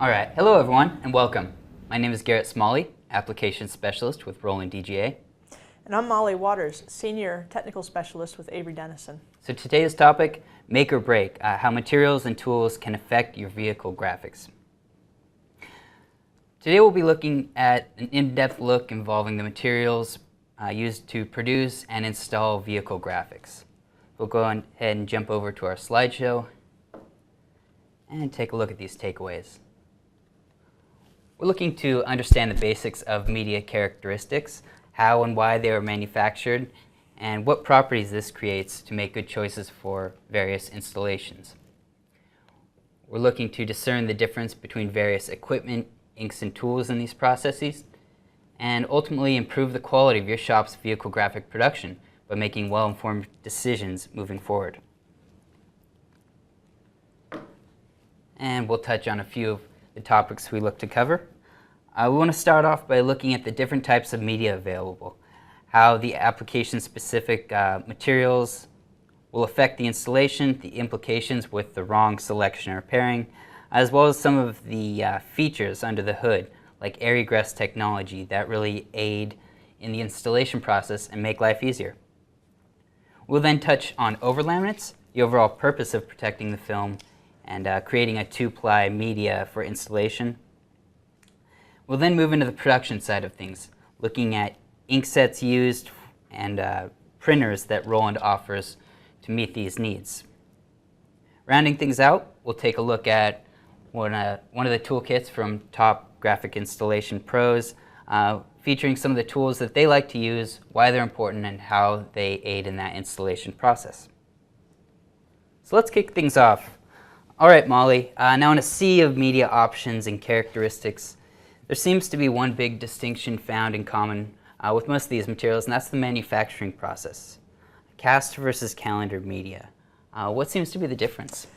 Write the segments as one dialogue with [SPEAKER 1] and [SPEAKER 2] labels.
[SPEAKER 1] All right, hello everyone and welcome. My name is Garrett Smawley, Application Specialist with Roland DGA.
[SPEAKER 2] And I'm Molly Waters, Senior Technical Specialist with Avery, Dennison.
[SPEAKER 1] So today's topic, make or break, how materials and tools can affect your vehicle graphics. Today we'll be looking at an in-depth look involving the materials used to produce and install vehicle graphics. We'll go ahead and jump over to our slideshow and take a look at these takeaways. We're looking to understand the basics of media characteristics, how and why they are manufactured, and what properties this creates to make good choices for various installations. We're looking to discern the difference between various equipment, inks, and tools in these processes, and ultimately improve the quality of your shop's vehicle graphic production by making well-informed decisions moving forward. And we'll touch on a few of the topics we look to cover. We want to start off by looking at the different types of media available, how the application-specific materials will affect the installation, the implications with the wrong selection or pairing, as well as some of the features under the hood, like air egress technology that really aid in the installation process and make life easier. We'll then touch on overlaminates, the overall purpose of protecting the film, and creating a two-ply media for installation. We'll then move into the production side of things, looking at ink sets used and printers that Roland offers to meet these needs. Rounding things out, we'll take a look at one of the toolkits from top graphic installation pros, featuring some of the tools that they like to use, why they're important, and how they aid in that installation process. So let's kick things off. All right, Molly, now in a sea of media options and characteristics, there seems to be one big distinction found in common with most of these materials, and that's the manufacturing process. Cast versus calendar media. What seems to be the difference?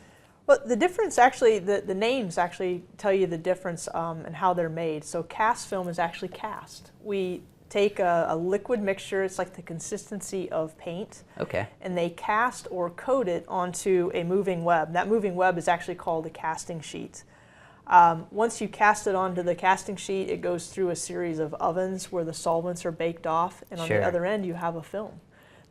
[SPEAKER 2] Well, the difference actually, the names actually tell you the difference in how they're made. So cast film is actually cast. We take a liquid mixture, it's like the consistency of paint,
[SPEAKER 1] Okay.
[SPEAKER 2] and they cast or coat it onto a moving web. That moving web is actually called a casting sheet. Once you cast it onto the casting sheet, it goes through a series of ovens where the solvents are baked off, and on the other end you have a film.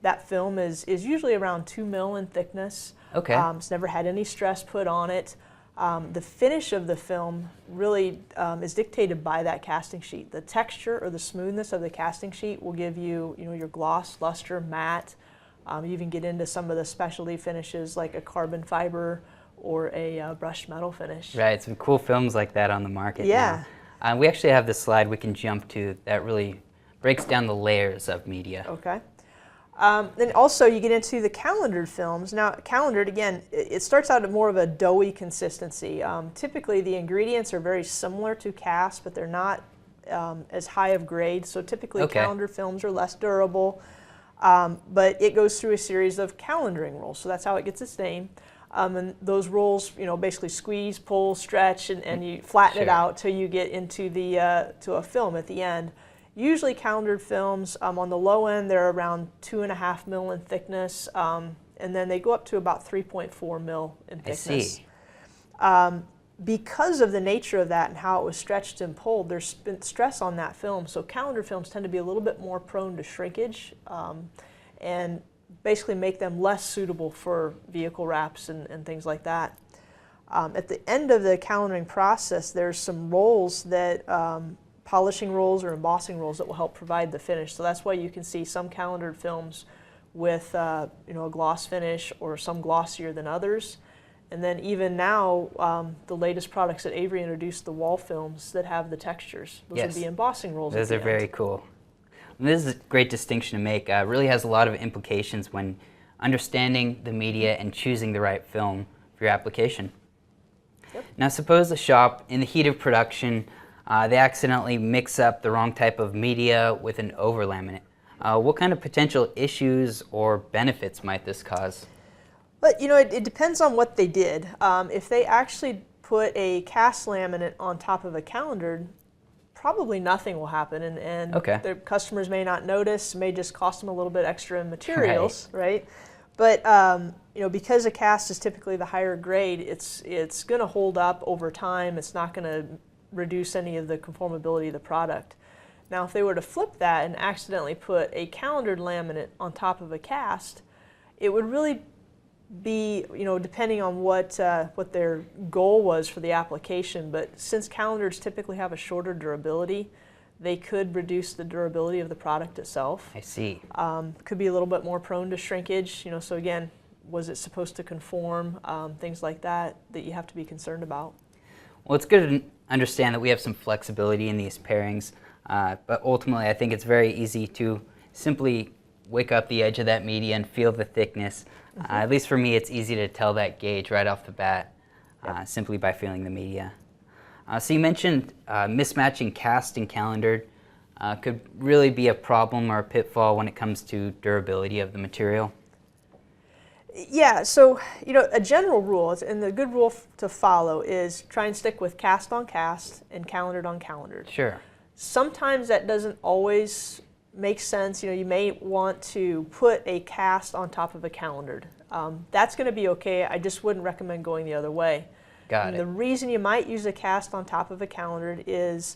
[SPEAKER 2] That film is usually around 2 mil in thickness.
[SPEAKER 1] Okay.
[SPEAKER 2] It's never had any stress put on it. The finish of the film really is dictated by that casting sheet. The texture or the smoothness of the casting sheet will give you, your gloss, luster, matte. You even get into some of the specialty finishes like a carbon fiber or a brushed metal finish.
[SPEAKER 1] Right, some cool films like that on the market
[SPEAKER 2] Yeah.
[SPEAKER 1] now. We actually have this slide we can jump to that really breaks down the layers of media.
[SPEAKER 2] Okay. Then also you get into the calendared films. Now calendared, again, it starts out at more of a doughy consistency. Typically the ingredients are very similar to cast, but they're not as high of grade. So typically calendared films are less durable, but it goes through a series of calendaring rolls. So that's how it gets its name. And those rolls, basically squeeze, pull, stretch, and you flatten it out till you get into the to a film at the end. Usually calendared films, on the low end, they're around 2.5 mil in thickness, and then they go up to about 3.4 mil in thickness.
[SPEAKER 1] I see.
[SPEAKER 2] Because of the nature of that and how it was stretched and pulled, there's been stress on that film. So calendar films tend to be a little bit more prone to shrinkage, and basically make them less suitable for vehicle wraps and things like that. At the end of the calendaring process, there's some rolls that polishing rolls or embossing rolls that will help provide the finish. So that's why you can see some calendared films with a gloss finish or some glossier than others. And then even now, the latest products that Avery introduced, the wall films that have the textures. Those would be embossing rolls.
[SPEAKER 1] Those are very cool. And this is a great distinction to make. It really has a lot of implications when understanding the media and choosing the right film for your application.
[SPEAKER 2] Yep.
[SPEAKER 1] Now suppose a shop, in the heat of production, they accidentally mix up the wrong type of media with an overlaminate. What kind of potential issues or benefits might this cause?
[SPEAKER 2] But it depends on what they did. If they actually put a cast laminate on top of a calendared, probably nothing will happen, and their customers may not notice, may just cost them a little bit extra in materials, right? But because a cast is typically the higher grade, it's going to hold up over time. It's not going to reduce any of the conformability of the product. Now, if they were to flip that and accidentally put a calendared laminate on top of a cast, it would really be, depending on what their goal was for the application. But since calendars typically have a shorter durability, they could reduce the durability of the product itself.
[SPEAKER 1] I see.
[SPEAKER 2] Could be a little bit more prone to shrinkage. So again, was it supposed to conform? Things like that you have to be concerned about.
[SPEAKER 1] Well, it's good to understand that we have some flexibility in these pairings, but ultimately I think it's very easy to simply wick up the edge of that media and feel the thickness. At least for me, it's easy to tell that gauge right off the bat, simply by feeling the media. So you mentioned mismatching cast and calendared could really be a problem or a pitfall when it comes to durability of the material.
[SPEAKER 2] Yeah, so a general rule, and the good rule to follow is try and stick with cast on cast and calendared on calendared.
[SPEAKER 1] Sure.
[SPEAKER 2] Sometimes that doesn't always make sense. You may want to put a cast on top of a calendared. That's going to be okay. I just wouldn't recommend going the other way.
[SPEAKER 1] Got it.
[SPEAKER 2] The reason you might use a cast on top of a calendared is,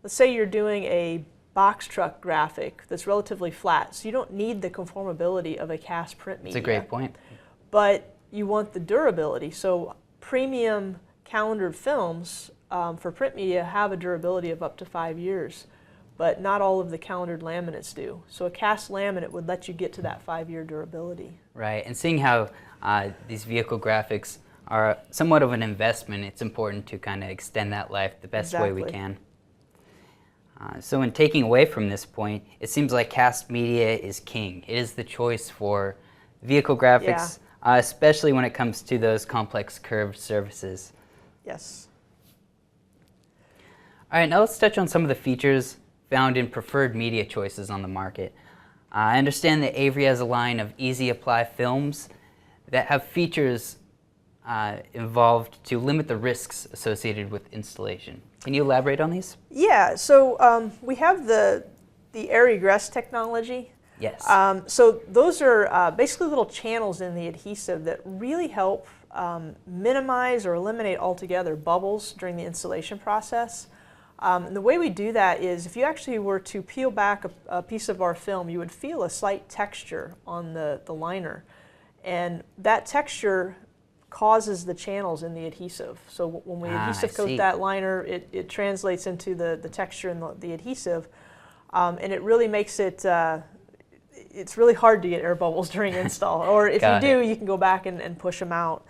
[SPEAKER 2] let's say you're doing a box truck graphic that's relatively flat, so you don't need the conformability of a cast print media.
[SPEAKER 1] That's a great point.
[SPEAKER 2] But you want the durability. So premium calendared films for print media have a durability of up to 5 years, but not all of the calendared laminates do. So a cast laminate would let you get to that 5-year durability.
[SPEAKER 1] Right, and seeing how these vehicle graphics are somewhat of an investment, it's important to kind of extend that life the best way we can. So in taking away from this point, it seems like cast media is king. It is the choice for vehicle graphics, especially when it comes to those complex curved surfaces.
[SPEAKER 2] Yes.
[SPEAKER 1] All right, now let's touch on some of the features found in preferred media choices on the market. I understand that Avery has a line of easy apply films that have features involved to limit the risks associated with installation. Can you elaborate on these?
[SPEAKER 2] Yeah, so we have the Avery technology.
[SPEAKER 1] Yes.
[SPEAKER 2] So those are basically little channels in the adhesive that really help minimize or eliminate altogether bubbles during the installation process. And the way we do that is if you actually were to peel back a piece of our film, you would feel a slight texture on the liner. And that texture causes the channels in the adhesive. So when we adhesive coat that liner, it translates into the texture in the adhesive. And it really makes it, it's really hard to get air bubbles during install. Or if you do, you can go back and push them out.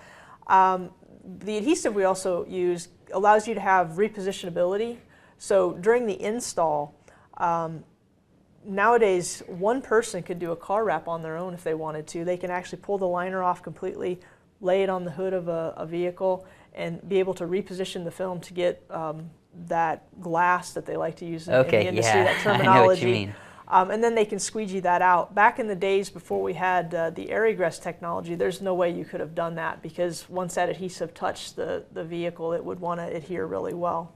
[SPEAKER 2] The adhesive we also use allows you to have repositionability. So during the install, nowadays one person could do a car wrap on their own if they wanted to. They can actually pull the liner off completely, lay it on the hood of a vehicle, and be able to reposition the film to get that glass that they like to use in the industry, that terminology.
[SPEAKER 1] I know what you mean.
[SPEAKER 2] And then they can squeegee that out. Back in the days before we had the Airygress technology, there's no way you could have done that, because once that adhesive touched the vehicle, it would want to adhere really well.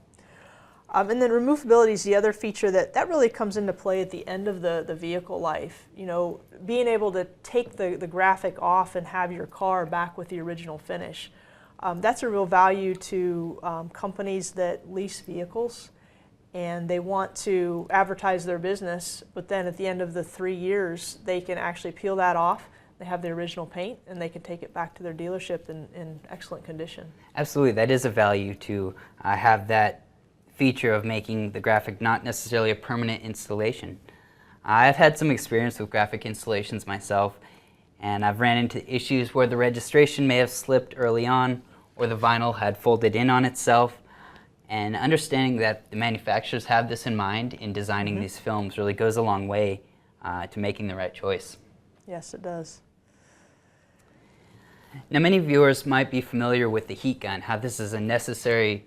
[SPEAKER 2] And then removability is the other feature that really comes into play at the end of the vehicle life. Being able to take the graphic off and have your car back with the original finish. That's a real value to companies that lease vehicles, and they want to advertise their business, but then at the end of the 3 years, they can actually peel that off. They have the original paint, and they can take it back to their dealership in excellent condition.
[SPEAKER 1] Absolutely, that is a value to have that feature of making the graphic not necessarily a permanent installation. I've had some experience with graphic installations myself, and I've ran into issues where the registration may have slipped early on, or the vinyl had folded in on itself. And understanding that the manufacturers have this in mind in designing these films really goes a long way to making the right choice.
[SPEAKER 2] Yes, it does.
[SPEAKER 1] Now, many viewers might be familiar with the heat gun, how this is a necessary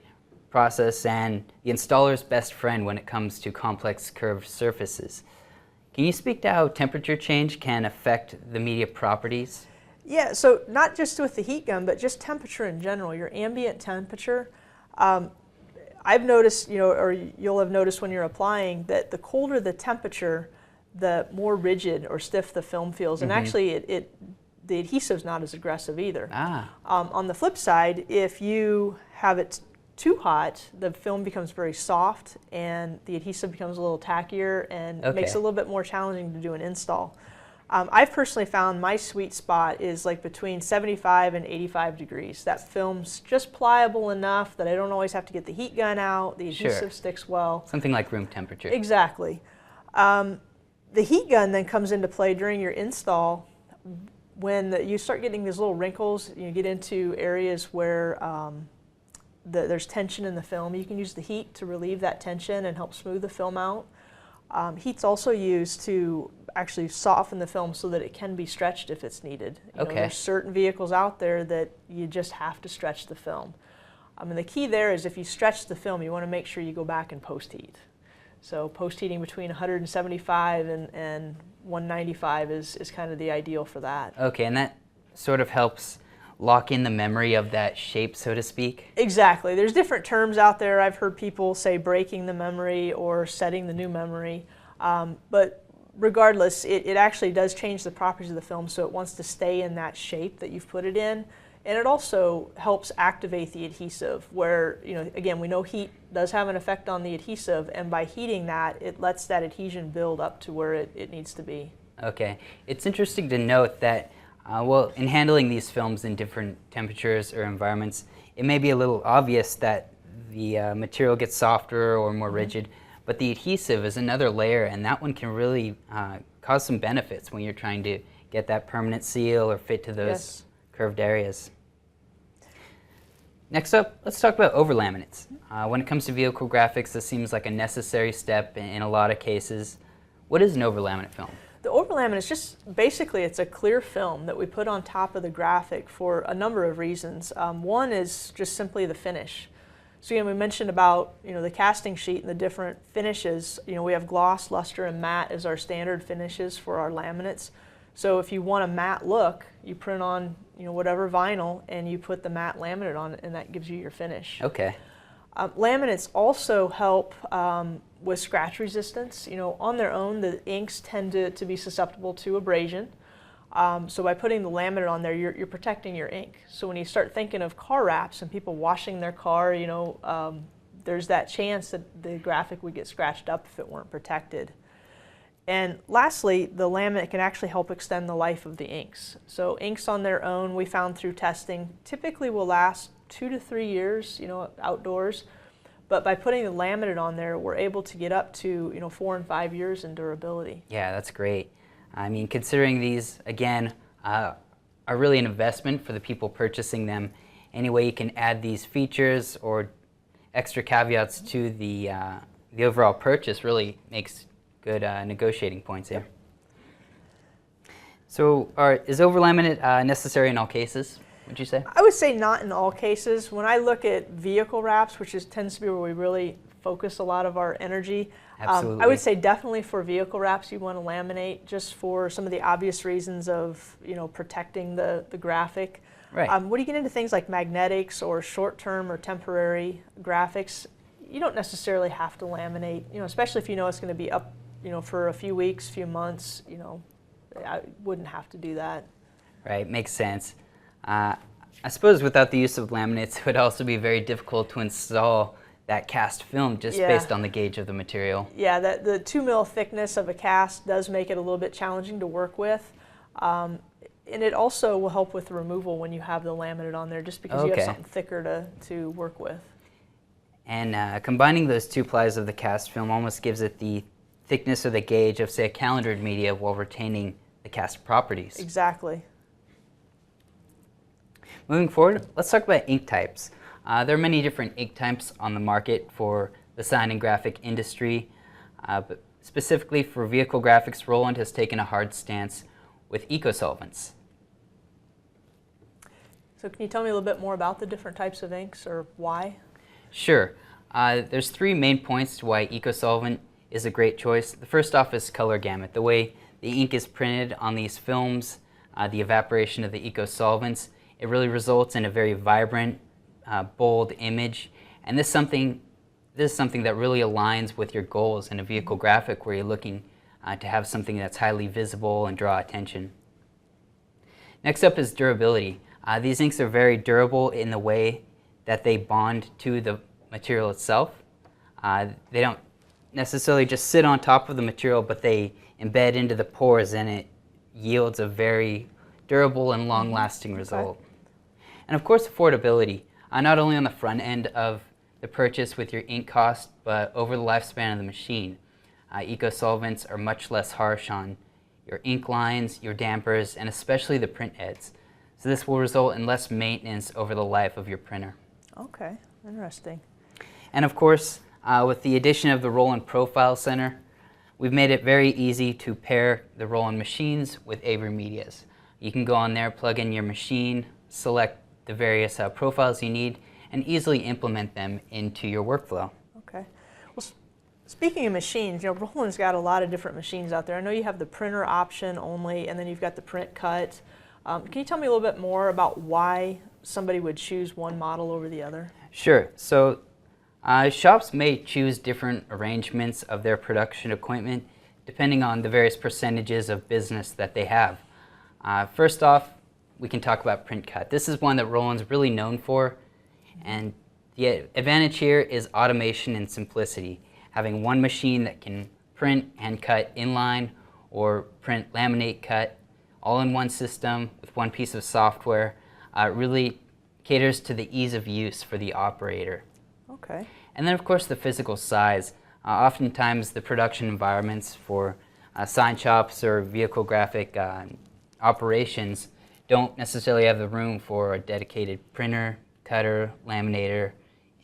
[SPEAKER 1] process and the installer's best friend when it comes to complex curved surfaces. Can you speak to how temperature change can affect the media properties?
[SPEAKER 2] Yeah, so not just with the heat gun, but just temperature in general, your ambient temperature. I've noticed, or you'll have noticed when you're applying, that the colder the temperature, the more rigid or stiff the film feels. And actually, it the adhesive's not as aggressive either.
[SPEAKER 1] Ah,
[SPEAKER 2] On the flip side, if you have it too hot, the film becomes very soft and the adhesive becomes a little tackier and makes it a little bit more challenging to do an install. I've personally found my sweet spot is like between 75 and 85 degrees. That film's just pliable enough that I don't always have to get the heat gun out. The adhesive sticks well.
[SPEAKER 1] something like room temperature.
[SPEAKER 2] Exactly. The heat gun then comes into play during your install when you start getting these little wrinkles. You get into areas where there's tension in the film. You can use the heat to relieve that tension and help smooth the film out. Heat's also used to actually soften the film so that it can be stretched if it's needed. You know, there's certain vehicles out there that you just have to stretch the film. And the key there is if you stretch the film, you want to make sure you go back and post-heat. So post-heating between 175 and 195 is kind of the ideal for that.
[SPEAKER 1] Okay, and that sort of helps lock in the memory of that shape, so to speak?
[SPEAKER 2] Exactly. There's different terms out there. I've heard people say breaking the memory or setting the new memory. But regardless, it actually does change the properties of the film, so it wants to stay in that shape that you've put it in. And it also helps activate the adhesive where, you know, again, we know heat does have an effect on the adhesive, and by heating that, it lets that adhesion build up to where it needs to be.
[SPEAKER 1] Okay. It's interesting to note that, well, in handling these films in different temperatures or environments, it may be a little obvious that the material gets softer or more rigid, but the adhesive is another layer, and that one can really cause some benefits when you're trying to get that permanent seal or fit to those curved areas. Next up, let's talk about overlaminates. When it comes to vehicle graphics, this seems like a necessary step in a lot of cases. What is an overlaminate film?
[SPEAKER 2] The overlaminate is just basically it's a clear film that we put on top of the graphic for a number of reasons. One is just simply the finish. So again, we mentioned about the casting sheet and the different finishes. We have gloss, luster, and matte as our standard finishes for our laminates. So if you want a matte look, you print on whatever vinyl and you put the matte laminate on it, and that gives you your finish.
[SPEAKER 1] Okay.
[SPEAKER 2] Laminates also help with scratch resistance. On their own, the inks tend to be susceptible to abrasion. So by putting the laminate on there, you're protecting your ink. So when you start thinking of car wraps and people washing their car, there's that chance that the graphic would get scratched up if it weren't protected. And lastly, the laminate can actually help extend the life of the inks. So inks on their own, we found through testing, typically will last 2 to 3 years, outdoors. But by putting the laminate on there, we're able to get up to 4 and 5 years in durability.
[SPEAKER 1] Yeah, that's great. I mean, considering these, again, are really an investment for the people purchasing them, any way you can add these features or extra caveats to the overall purchase really makes good negotiating points here. So is overlaminate necessary in all cases, would you say?
[SPEAKER 2] I would say not in all cases. When I look at vehicle wraps, which tends to be where we really focus a lot of our energy, I would say definitely for vehicle wraps you want to laminate just for some of the obvious reasons of protecting the graphic.
[SPEAKER 1] Right.
[SPEAKER 2] When you get into things like magnetics or short-term or temporary graphics, you don't necessarily have to laminate, especially if it's going to be up for a few weeks, few months, I wouldn't have to do that.
[SPEAKER 1] Right, makes sense. I suppose without the use of laminates, it would also be very difficult to install that cast film just based on the gauge of the material. Yeah,
[SPEAKER 2] the 2 mil thickness of a cast does make it a little bit challenging to work with. And it also will help with the removal when you have the laminate on there, just because you have something thicker to work with.
[SPEAKER 1] And combining those 2 plies of the cast film almost gives it the thickness or the gauge of, say, a calendared media while retaining the cast properties.
[SPEAKER 2] Exactly.
[SPEAKER 1] Moving forward, let's talk about ink types. There are many different ink types on the market for the sign and graphic industry, but specifically for vehicle graphics, Roland has taken a hard stance with eco-solvents.
[SPEAKER 2] So can you tell me a little bit more about the different types of inks or why?
[SPEAKER 1] Sure. There's 3 main points to why eco-solvent is a great choice. The first off is color gamut. The way the ink is printed on these films, the evaporation of the eco-solvents, it really results in a very vibrant, bold image. And this is something that really aligns with your goals in a vehicle graphic where you're looking to have something that's highly visible and draw attention. Next up is durability. These inks are very durable in the way that they bond to the material itself. They don't necessarily just sit on top of the material, but they embed into the pores, and it yields a very durable and long-lasting result. And of course, affordability, not only on the front end of the purchase with your ink cost, but over the lifespan of the machine. Eco-solvents are much less harsh on your ink lines, your dampers, and especially the print heads. So this will result in less maintenance over the life of your printer.
[SPEAKER 2] Okay, interesting.
[SPEAKER 1] And of course, with the addition of the Roland Profile Center, we've made it very easy to pair the Roland machines with Avery Medias. You can go on there, plug in your machine, select the various profiles you need, and easily implement them into your workflow.
[SPEAKER 2] Okay. Well, speaking of machines, Roland's got a lot of different machines out there. I know you have the printer option only, and then you've got the print cut. Can you tell me a little bit more about why somebody would choose one model over the other?
[SPEAKER 1] Sure. So shops may choose different arrangements of their production equipment depending on the various percentages of business that they have. First off, we can talk about print cut. This is one that Roland's really known for, and the advantage here is automation and simplicity. Having one machine that can print and cut inline or print, laminate, cut all in one system with one piece of software really caters to the ease of use for the operator.
[SPEAKER 2] Okay.
[SPEAKER 1] And then of course the physical size. Oftentimes the production environments for sign shops or vehicle graphic operations don't necessarily have the room for a dedicated printer, cutter, laminator,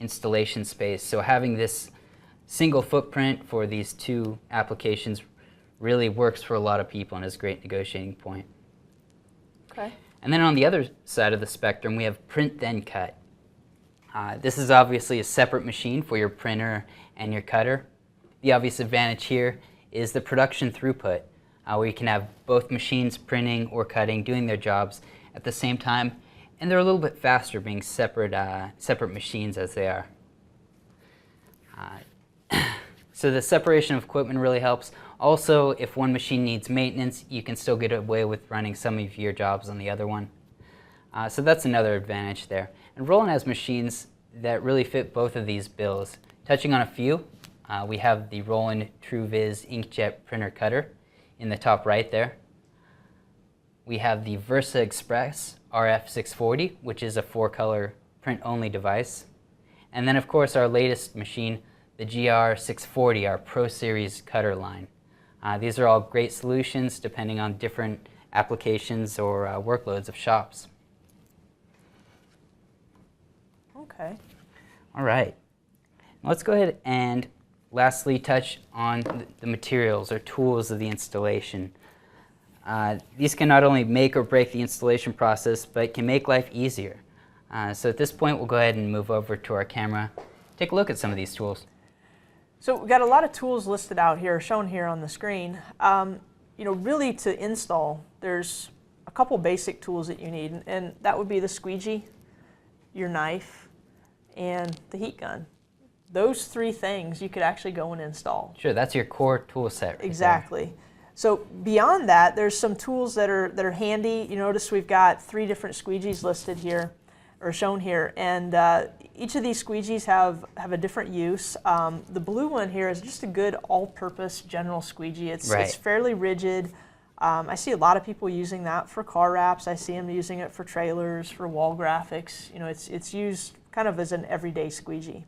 [SPEAKER 1] installation space. So having this single footprint for these two applications really works for a lot of people and is a great negotiating point.
[SPEAKER 2] Okay.
[SPEAKER 1] And then on the other side of the spectrum, we have print then cut. This is obviously a separate machine for your printer and your cutter. The obvious advantage here is the production throughput, where you can have both machines printing or cutting, doing their jobs at the same time, and they're a little bit faster being separate machines as they are. So the separation of equipment really helps. Also, if one machine needs maintenance, you can still get away with running some of your jobs on the other one. So that's another advantage there. And Roland has machines that really fit both of these bills. Touching on a few, we have the Roland TrueViz Inkjet Printer Cutter in the top right there. We have the Versa Express RF640, which is a 4-color print-only device. And then of course our latest machine, the GR640, our Pro Series cutter line. These are all great solutions depending on different applications or workloads of shops.
[SPEAKER 2] Okay.
[SPEAKER 1] All right. Let's go ahead and lastly touch on the materials or tools of the installation. These can not only make or break the installation process, but can make life easier. So at this point, we'll go ahead and move over to our camera, take a look at some of these tools.
[SPEAKER 2] So we've got a lot of tools listed out here, shown here on the screen. Really to install, there's a couple basic tools that you need, and that would be the squeegee, your knife, and the heat gun. Those three things you could actually go and install.
[SPEAKER 1] Sure, that's your core tool set right
[SPEAKER 2] Exactly.
[SPEAKER 1] there.
[SPEAKER 2] So beyond that, there's some tools that are handy. You notice we've got 3 different squeegees listed here, or shown here, and each of these squeegees have a different use. The blue one here is just a good all-purpose general squeegee. It's fairly rigid. I see a lot of people using that for car wraps. I see them using it for trailers, for wall graphics. It's used kind of as an everyday squeegee.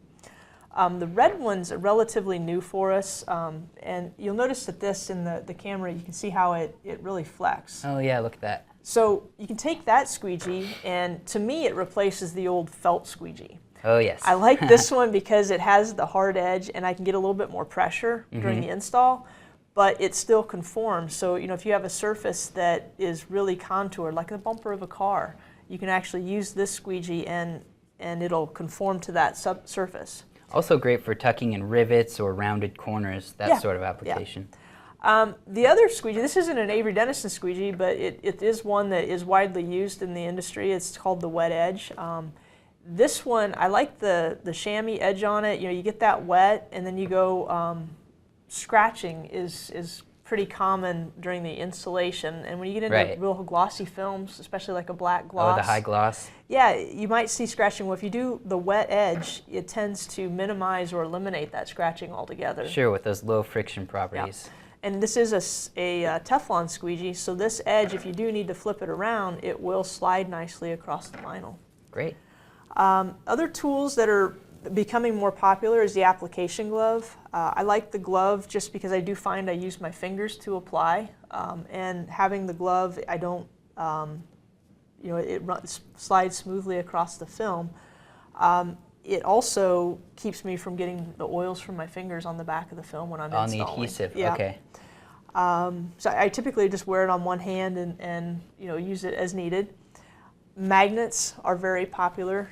[SPEAKER 2] The red one's relatively new for us, and you'll notice that this in the camera, you can see how it really flex.
[SPEAKER 1] Oh yeah, look at that.
[SPEAKER 2] So you can take that squeegee, and to me it replaces the old felt squeegee.
[SPEAKER 1] Oh yes.
[SPEAKER 2] I like this one because it has the hard edge, and I can get a little bit more pressure during the install, but it still conforms. So if you have a surface that is really contoured, like the bumper of a car, you can actually use this squeegee and it'll conform to that surface.
[SPEAKER 1] Also great for tucking in rivets or rounded corners, that sort of application.
[SPEAKER 2] The other squeegee, this isn't an Avery Dennison squeegee, but it is one that is widely used in the industry. It's called the wet edge. This one, I like the chamois edge on it. You get that wet, and then you go scratching is pretty common during the installation. And when you get into
[SPEAKER 1] Right.
[SPEAKER 2] real glossy films, especially like a black
[SPEAKER 1] Oh,
[SPEAKER 2] gloss,
[SPEAKER 1] the high gloss.
[SPEAKER 2] yeah, you might see scratching. Well, if you do the wet edge, it tends to minimize or eliminate that scratching altogether.
[SPEAKER 1] Sure, with those low friction properties.
[SPEAKER 2] And this is a Teflon squeegee, so this edge, if you do need to flip it around, it will slide nicely across the vinyl.
[SPEAKER 1] Great.
[SPEAKER 2] Other tools that are becoming more popular is the application glove. I like the glove just because I do find I use my fingers to apply, and having the glove, I don't, it slides smoothly across the film. It also keeps me from getting the oils from my fingers on the back of the film when I'm
[SPEAKER 1] On the
[SPEAKER 2] installing.
[SPEAKER 1] adhesive,
[SPEAKER 2] Yeah.
[SPEAKER 1] okay.
[SPEAKER 2] So I typically just wear it on one hand and use it as needed. Magnets are very popular,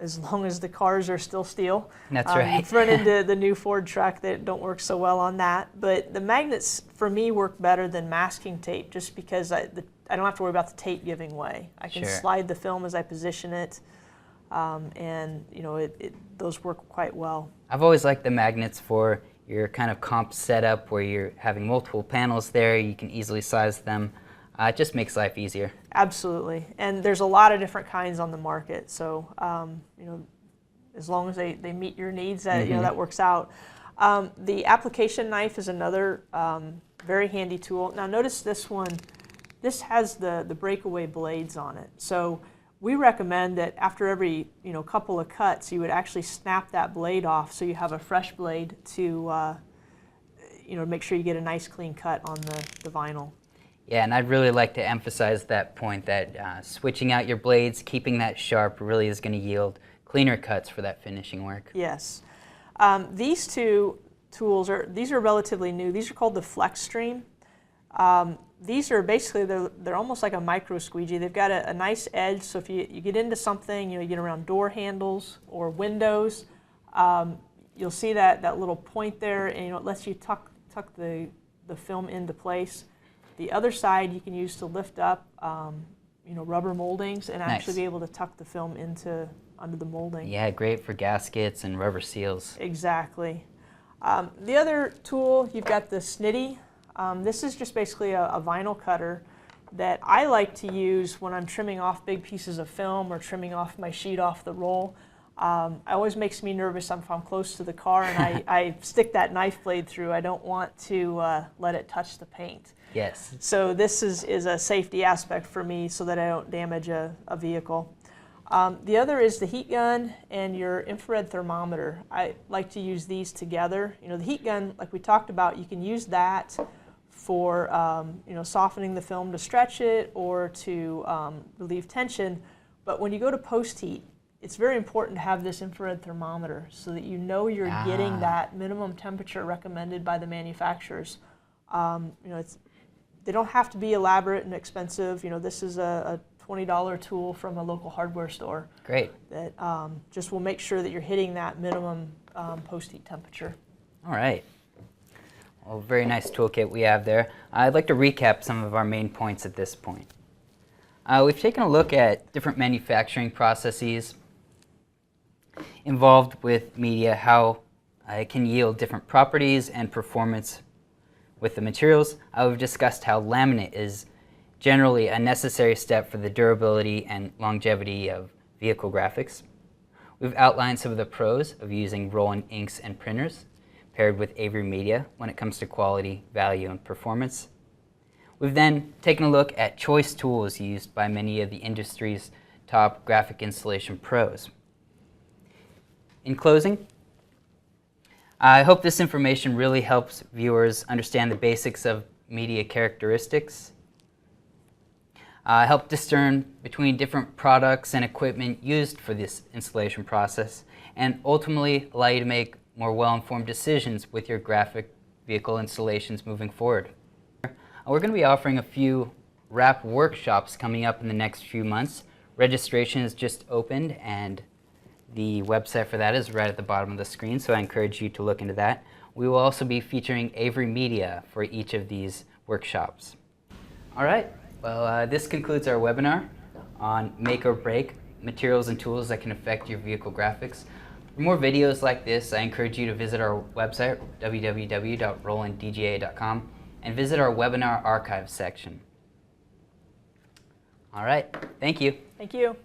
[SPEAKER 2] as long as the cars are still steel.
[SPEAKER 1] That's right.
[SPEAKER 2] You've run into the new Ford truck that don't work so well on that. But the magnets, for me, work better than masking tape just because I don't have to worry about the tape giving way. I can
[SPEAKER 1] Sure.
[SPEAKER 2] slide the film as I position it, and those work quite well.
[SPEAKER 1] I've always liked the magnets for your kind of comp setup where you're having multiple panels there. You can easily size them. It just makes life easier.
[SPEAKER 2] Absolutely, and there's a lot of different kinds on the market. So as long as they meet your needs, that works out. The application knife is another very handy tool. Now notice this one. This has the breakaway blades on it. So we recommend that after every couple of cuts, you would actually snap that blade off so you have a fresh blade to make sure you get a nice clean cut on the vinyl.
[SPEAKER 1] Yeah, and I'd really like to emphasize that point that switching out your blades, keeping that sharp really is going to yield cleaner cuts for that finishing work.
[SPEAKER 2] Yes. These two tools are relatively new. These are called the Flex Stream. These are basically, they're almost like a micro squeegee. They've got a nice edge, so if you get into something, you get around door handles or windows, you'll see that little point there, and it lets you tuck the film into place. The other side you can use to lift up rubber moldings and actually be able to tuck the film under the molding.
[SPEAKER 1] Yeah, great for gaskets and rubber seals.
[SPEAKER 2] Exactly. The other tool, you've got the Snitty. This is just basically a vinyl cutter that I like to use when I'm trimming off big pieces of film or trimming off my sheet off the roll. It always makes me nervous if I'm close to the car and I stick that knife blade through. I don't want to let it touch the paint.
[SPEAKER 1] Yes.
[SPEAKER 2] So this is a safety aspect for me so that I don't damage a vehicle. The other is the heat gun and your infrared thermometer. I like to use these together. The heat gun, like we talked about, you can use that for softening the film to stretch it or to relieve tension. But when you go to post heat, it's very important to have this infrared thermometer so that you know you're getting that minimum temperature recommended by the manufacturers. They don't have to be elaborate and expensive. This is a $20 tool from a local hardware store.
[SPEAKER 1] Great.
[SPEAKER 2] That just will make sure that you're hitting that minimum post-heat temperature.
[SPEAKER 1] All right. Well, very nice toolkit we have there. I'd like to recap some of our main points at this point. We've taken a look at different manufacturing processes involved with media, how it can yield different properties and performance with the materials. We've discussed how laminate is generally a necessary step for the durability and longevity of vehicle graphics. We've outlined some of the pros of using Roland inks and printers paired with Avery media when it comes to quality, value, and performance. We've then taken a look at choice tools used by many of the industry's top graphic installation pros. In closing, I hope this information really helps viewers understand the basics of media characteristics, help discern between different products and equipment used for this installation process, and ultimately allow you to make more well-informed decisions with your graphic vehicle installations moving forward. We're going to be offering a few wrap workshops coming up in the next few months. Registration has just opened and the website for that is right at the bottom of the screen, so I encourage you to look into that. We will also be featuring Avery media for each of these workshops. All right, well, this concludes our webinar on Make or Break, materials and tools that can affect your vehicle graphics. For more videos like this, I encourage you to visit our website, www.rolanddga.com. and visit our webinar archive section. All right, thank you.
[SPEAKER 2] Thank you.